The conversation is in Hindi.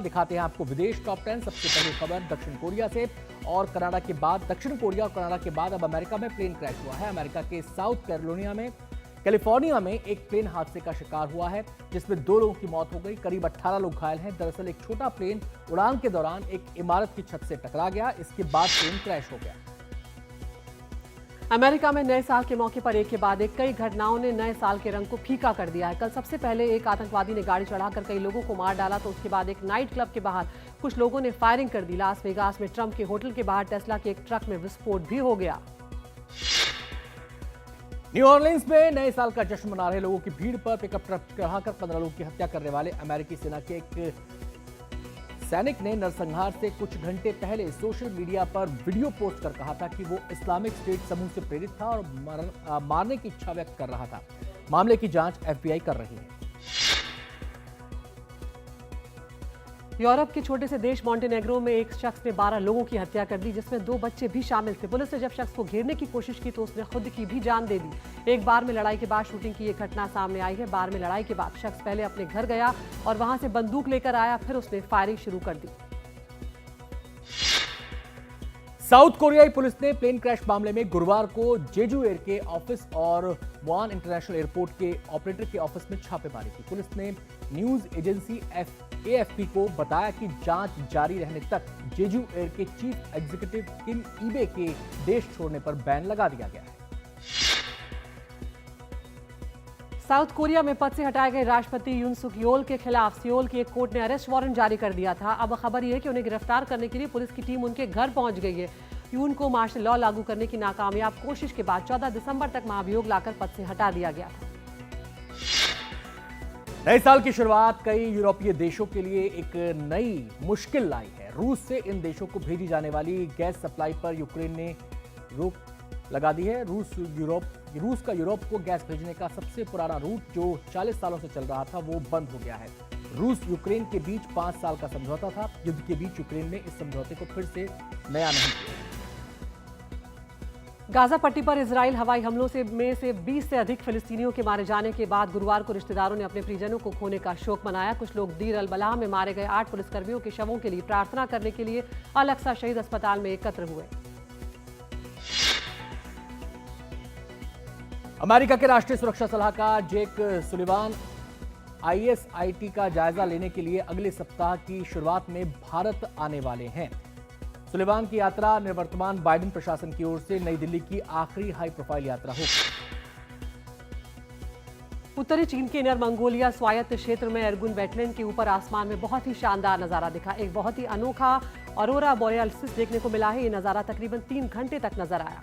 दिखाते हैं आपको विदेश टॉप 10। सबसे पहली खबर दक्षिण कोरिया से और कनाडा के बाद दक्षिण कोरिया और कनाडा के बाद अब अमेरिका में प्लेन क्रैश हुआ है। अमेरिका के साउथ कैलिफोर्निया में एक प्लेन हादसे का शिकार हुआ है जिसमें 2 लोगों की मौत हो गई, करीब 18 लोग घायल हैं। दरअसल एक छोटा प्लेन उड़ान के दौरान एक इमारत की छत से टकरा गया, इसके बाद प्लेन क्रैश हो गया। अमेरिका में नए साल के मौके पर एक के बाद एक कई घटनाओं ने नए साल के रंग को फीका कर दिया है। कल सबसे पहले एक आतंकवादी ने गाड़ी चढ़ाकर कई लोगों को मार डाला, तो उसके बाद एक नाइट क्लब के बाहर कुछ लोगों ने फायरिंग कर दी। लास वेगास में ट्रंप के होटल के बाहर टेस्ला के एक ट्रक में विस्फोट भी हो गया। न्यू ऑरलिन्स में नए साल का जश्न मना रहे लोगों की भीड़ पर पिकअप ट्रक चढ़ाकर 15 लोगों की हत्या करने वाले अमेरिकी सेना के एक सैनिक ने नरसंहार से कुछ घंटे पहले सोशल मीडिया पर वीडियो पोस्ट कर कहा था कि वो इस्लामिक स्टेट समूह से प्रेरित था और मारने की इच्छा व्यक्त कर रहा था। मामले की जांच FBI कर रही है। यूरोप के छोटे से देश मॉन्टेनेग्रो में एक शख्स ने 12 लोगों की हत्या कर दी, जिसमें 2 बच्चे भी शामिल थे। पुलिस ने जब शख्स को घेरने की कोशिश की तो उसने खुद की भी जान दे दी। एक बार में लड़ाई के बाद शूटिंग की यह घटना सामने आई है। बार में लड़ाई के बाद शख्स पहले अपने घर गया और वहां से बंदूक लेकर आया, फिर उसने फायरिंग शुरू कर दी। साउथ कोरियाई पुलिस ने प्लेन क्रैश मामले में गुरुवार को जेजू एयर के ऑफिस और मुआन इंटरनेशनल एयरपोर्ट के ऑपरेटर के ऑफिस में छापेमारी की। पुलिस ने न्यूज एजेंसी AFP को बताया कि जांच जारी रहने तक जेजू एयर के चीफ एग्जीक्यूटिव किम ईबे के देश छोड़ने पर बैन लगा दिया गया है। साउथ कोरिया में पद से हटाए गए राष्ट्रपति यून सुक योल के खिलाफ सियोल की एक कोर्ट ने अरेस्ट वारंट जारी कर दिया था। अब खबर यह है कि उन्हें गिरफ्तार करने के लिए पुलिस की टीम उनके घर पहुंच गई है। यून को मार्शल लॉ लागू करने की नाकामयाब कोशिश के बाद 14 दिसंबर तक महाभियोग लाकर पद से हटा दिया गया था। नए साल की शुरुआत कई यूरोपीय देशों के लिए एक नई मुश्किल लाई है। रूस से इन देशों को भेजी जाने वाली गैस सप्लाई पर यूक्रेन ने रोक लगा दी है। रूस का यूरोप को गैस भेजने का सबसे पुराना रूट जो 40 सालों से चल रहा था वो बंद हो गया है। रूस यूक्रेन के बीच 5 साल का समझौता था। युद्ध के बीच यूक्रेन ने इस समझौते को फिर से नया नहीं किया। गाजा पट्टी पर इजराइल हवाई हमलों में से 20 से अधिक फिलिस्तीनियों के मारे जाने के बाद गुरुवार को रिश्तेदारों ने अपने परिजनों को खोने का शोक मनाया। कुछ लोग दीर अल बलाह में मारे गए 8 पुलिसकर्मियों के शवों के लिए प्रार्थना करने के लिए अल-अक्सा शहीद अस्पताल में एकत्र हुए। अमेरिका के राष्ट्रीय सुरक्षा सलाहकार जेक सुलिवान ISIT का जायजा लेने के लिए अगले सप्ताह की शुरुआत में भारत आने वाले हैं। सुलिवान की यात्रा निवर्तमान बाइडेन प्रशासन की ओर से नई दिल्ली की आखिरी हाई प्रोफाइल यात्रा होगी। उत्तरी चीन के इनर मंगोलिया स्वायत्त क्षेत्र में एर्गुन वेटलैंड के ऊपर आसमान में बहुत ही शानदार नजारा दिखा। एक बहुत ही अनोखा ऑरोरा बोरेलिस देखने को मिला है। ये नजारा तकरीबन 3 घंटे तक नजर आया।